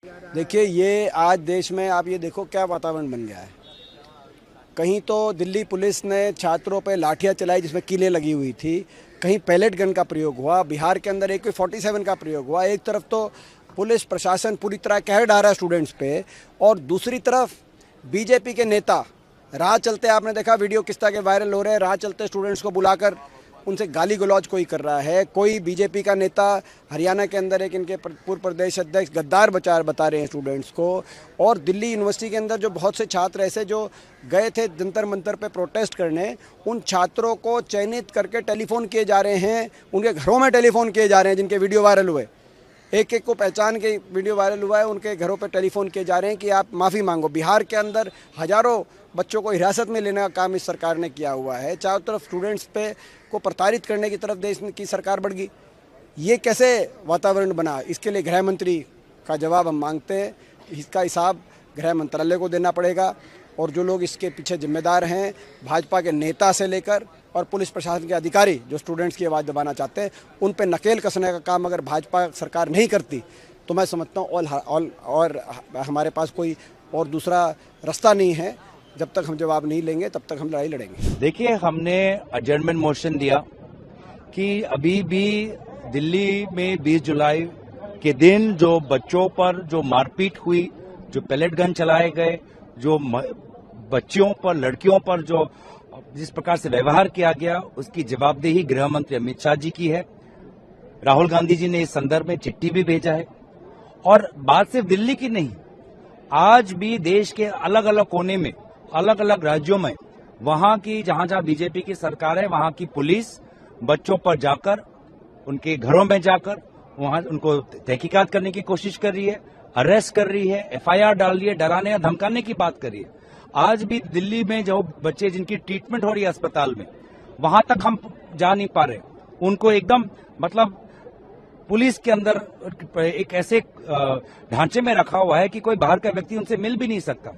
देखिए, ये आज देश में आप ये देखो क्या वातावरण बन गया है। कहीं तो दिल्ली पुलिस ने छात्रों पे लाठियां चलाई जिसमें कीलें लगी हुई थी, कहीं पैलेट गन का प्रयोग हुआ, बिहार के अंदर AK-47 का प्रयोग हुआ। एक तरफ तो पुलिस प्रशासन पूरी तरह कहर ढा रहा है स्टूडेंट्स पे, और दूसरी तरफ बीजेपी के नेता राह चलते, आपने देखा वीडियो किस तरह के वायरल हो रहे हैं, राह चलते स्टूडेंट्स को बुलाकर उनसे गाली गलौज कोई कर रहा है। कोई बीजेपी का नेता हरियाणा के अंदर एक इनके पूर्व प्रदेश अध्यक्ष गद्दार बता रहे हैं स्टूडेंट्स को। और दिल्ली यूनिवर्सिटी के अंदर जो बहुत से छात्र ऐसे जो गए थे जंतर मंतर पे प्रोटेस्ट करने, उन छात्रों को चयनित करके टेलीफोन किए जा रहे हैं, उनके घरों में टेलीफोन किए जा रहे हैं जिनके वीडियो वायरल हुए। एक एक को पहचान के वीडियो वायरल हुआ है, उनके घरों पर टेलीफोन किए जा रहे हैं कि आप माफ़ी मांगो। बिहार के अंदर हज़ारों बच्चों को हिरासत में लेने का काम इस सरकार ने किया हुआ है। चारों तरफ स्टूडेंट्स पे को प्रताड़ित करने की तरफ देश की सरकार बढ़ गई। ये कैसे वातावरण बना, इसके लिए गृह मंत्री का जवाब हम मांगते हैं। इसका हिसाब गृह मंत्रालय को देना पड़ेगा, और जो लोग इसके पीछे जिम्मेदार हैं, भाजपा के नेता से लेकर और पुलिस प्रशासन के अधिकारी जो स्टूडेंट्स की आवाज़ दबाना चाहते हैं, उन पे नकेल कसने का काम अगर भाजपा सरकार नहीं करती तो मैं समझता हूँ और हमारे पास कोई और दूसरा रास्ता नहीं है। जब तक हम जवाब नहीं लेंगे तब तक हम लड़ाई लड़ेंगे। देखिए, हमने अजर्नमेंट मोशन दिया कि अभी भी दिल्ली में 20 जुलाई के दिन जो बच्चों पर जो मारपीट हुई, जो पैलेट गन चलाए गए, जो बच्चियों पर, लड़कियों पर जो जिस प्रकार से व्यवहार किया गया, उसकी जवाबदेही गृह मंत्री अमित शाह जी की है। राहुल गांधी जी ने इस संदर्भ में चिट्ठी भी भेजा है। और बात सिर्फ दिल्ली की नहीं, आज भी देश के अलग अलग कोने में, अलग अलग राज्यों में, वहां की जहां जहां बीजेपी की सरकार है, वहां की पुलिस बच्चों पर जाकर, उनके घरों में जाकर वहां उनको तहकीकात करने की कोशिश कर रही है, अरेस्ट कर रही है, FIR डाल रही है, डराने या धमकाने की बात कर रही है। आज भी दिल्ली में जो बच्चे जिनकी ट्रीटमेंट हो रही है अस्पताल में, वहां तक हम जा नहीं पा रहे। उनको एकदम मतलब पुलिस के अंदर एक ऐसे ढांचे में रखा हुआ है कि कोई बाहर का व्यक्ति उनसे मिल भी नहीं सकता।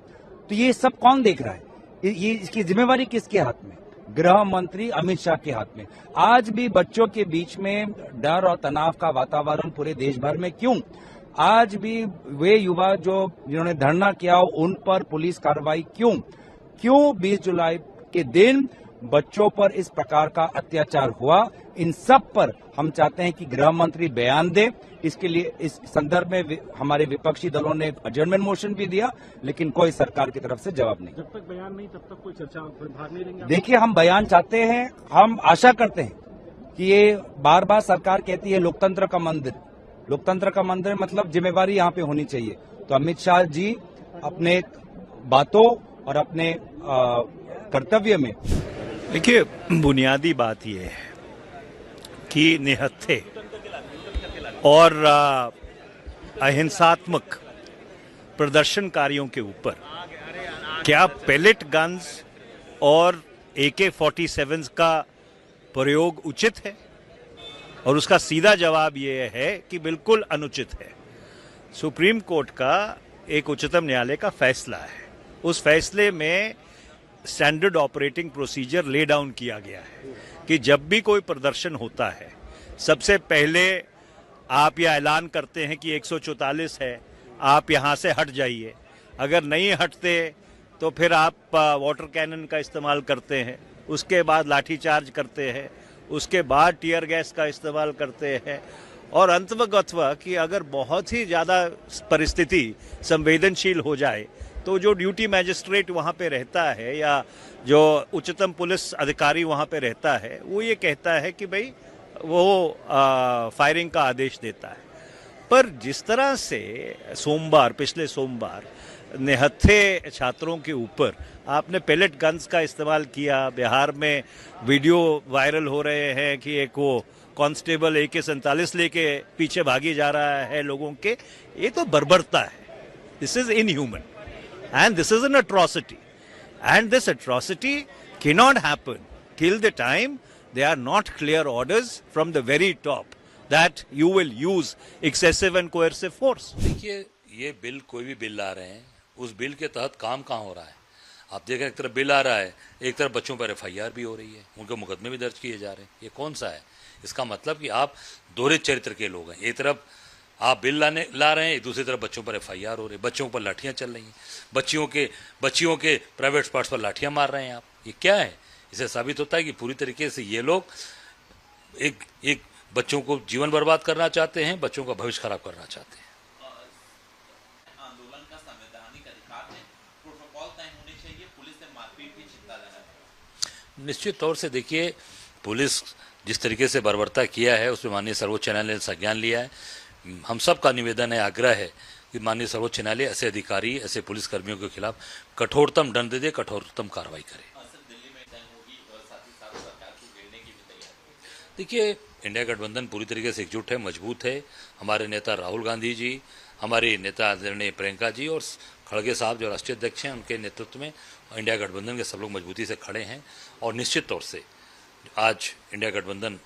तो ये सब कौन देख रहा है? ये इसकी जिम्मेवारी किसके हाथ में? गृह मंत्री अमित शाह के हाथ में। आज भी बच्चों के बीच में डर और तनाव का वातावरण पूरे देश भर में क्यों? आज भी वे युवा जो जिन्होंने धरना किया, उन पर पुलिस कार्रवाई क्यों 20 जुलाई के दिन बच्चों पर इस प्रकार का अत्याचार हुआ? इन सब पर हम चाहते हैं कि गृह मंत्री बयान दे। इसके लिए इस संदर्भ में हमारे विपक्षी दलों ने अजर्नमेंट मोशन भी दिया, लेकिन कोई सरकार की तरफ से जवाब नहीं। जब तक बयान नहीं तब तक कोई चर्चा भाग नहीं लेंगे? देखिए, हम बयान चाहते हैं, हम आशा करते हैं कि ये बार बार सरकार कहती है लोकतंत्र का मंदिर, लोकतंत्र का मंदिर मतलब जिम्मेवारी यहाँ पे होनी चाहिए। तो अमित शाह जी अपने बातों और अपने कर्तव्य में, देखिए, बुनियादी बात यह है कि निहत्थे और अहिंसात्मक प्रदर्शनकारियों के ऊपर क्या पैलेट गन्स और AK-47 का प्रयोग उचित है? और उसका सीधा जवाब ये है कि बिल्कुल अनुचित है। सुप्रीम कोर्ट का एक उच्चतम न्यायालय का फैसला है, उस फैसले में standard operating procedure lay down किया गया है कि जब भी कोई प्रदर्शन होता है, सबसे पहले आप यह ऐलान करते हैं कि 144 है, आप यहाँ से हट जाइए। अगर नहीं हटते तो फिर आप वाटर कैनन का इस्तेमाल करते हैं, उसके बाद लाठीचार्ज करते हैं, उसके बाद टीयर गैस का इस्तेमाल करते हैं, और अंततः कि अगर बहुत ही ज़्यादा परिस्थिति संवेदनशील हो जाए तो जो ड्यूटी मैजिस्ट्रेट वहाँ पे रहता है या जो उच्चतम पुलिस अधिकारी वहाँ पे रहता है, वो ये कहता है कि भाई वो फायरिंग का आदेश देता है। पर जिस तरह से पिछले सोमवार निहत्थे छात्रों के ऊपर आपने पैलेट गन्स का इस्तेमाल किया, बिहार में वीडियो वायरल हो रहे हैं कि एक वो कांस्टेबल AK-47 लेके पीछे भागी जा रहा है लोगों के, ये तो बर्बरता है। This is inhuman and this is an atrocity, and this atrocity cannot happen till the time there are not clear orders from the very top that you will use excessive and coercive force. देखिए, ये bill, कोई भी bill ला रहे हैं, उस bill के तहत काम कहाँ हो रहा है? आप देख रहे हैं, एक तरफ बिल आ रहा है, एक तरफ बच्चों पर FIR भी हो रही है, उनके मुकदमे भी दर्ज किए जा रहे हैं। ये कौन सा है? इसका मतलब कि आप दोहरे चरित्र के लोग हैं। एक तरफ आप बिल ला रहे हैं, दूसरी तरफ बच्चों पर FIR हो रही है, बच्चों पर लाठियां चल रही हैं, बच्चियों के प्राइवेट पार्ट्स पर लाठियां मार रहे हैं आप। ये क्या है? इससे साबित होता है कि पूरी तरीके से ये लोग एक बच्चों को जीवन बर्बाद करना चाहते हैं, बच्चों का भविष्य खराब करना चाहते हैं। आंदोलन का संवैधानिक अधिकार है, प्रोटोकॉल तय होने चाहिए, पुलिस ने मारपीट की चिंताजनक है। निश्चित तौर से देखिए, पुलिस जिस तरीके से बर्बरता किया है उसमें माननीय सर्वोच्च न्यायालय ने संज्ञान लिया है। हम सब का निवेदन है, आग्रह है कि माननीय सर्वोच्च न्यायालय ऐसे अधिकारी, ऐसे पुलिस कर्मियों के खिलाफ कठोरतम दंड दे, कठोरतम कार्रवाई करे। दिल्ली में तय होगी और साथ ही साथ सरकार को घेरने की भी तैयारी। देखिए, इंडिया गठबंधन पूरी तरीके से एकजुट है, मजबूत है। हमारे नेता राहुल गांधी जी, हमारे नेता आदरणीय प्रियंका जी और खड़गे साहब जो राष्ट्रीय अध्यक्ष हैं, उनके नेतृत्व में इंडिया गठबंधन के सब लोग मजबूती से खड़े हैं। और निश्चित तौर से आज इंडिया गठबंधन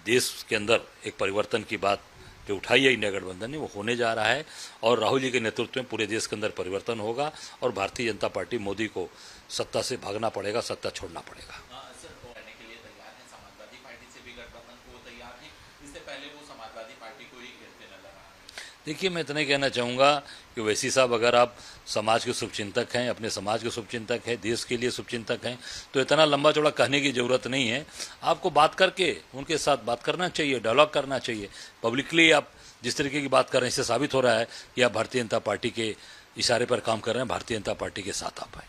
देश के अंदर एक परिवर्तन की बात जो उठाई है इंडिया गठबंधन ने, वो होने जा रहा है। और राहुल जी के नेतृत्व में पूरे देश के अंदर परिवर्तन होगा और भारतीय जनता पार्टी, मोदी को सत्ता से भागना पड़ेगा, सत्ता छोड़ना पड़ेगा। सर, करने के लिए तैयार है, समाजवादी पार्टी से भी गठबंधन को तैयार है। इससे पहले वो समाजवादी पार्टी को ही घेरते नजर आ रहे हैं। देखिए, मैं इतना ही कहना चाहूँगा कि वैसी साहब, अगर आप समाज के शुभचिंतक हैं, अपने समाज के शुभचिंतक हैं, देश के लिए शुभचिंतक हैं, तो इतना लंबा चौड़ा कहने की जरूरत नहीं है। आपको बात करके उनके साथ बात करना चाहिए, डायलॉग करना चाहिए। पब्लिकली आप जिस तरीके की बात कर रहे हैं, इससे साबित हो रहा है कि आप भारतीय जनता पार्टी के इशारे पर काम कर रहे हैं, भारतीय जनता पार्टी के साथ आप हैं।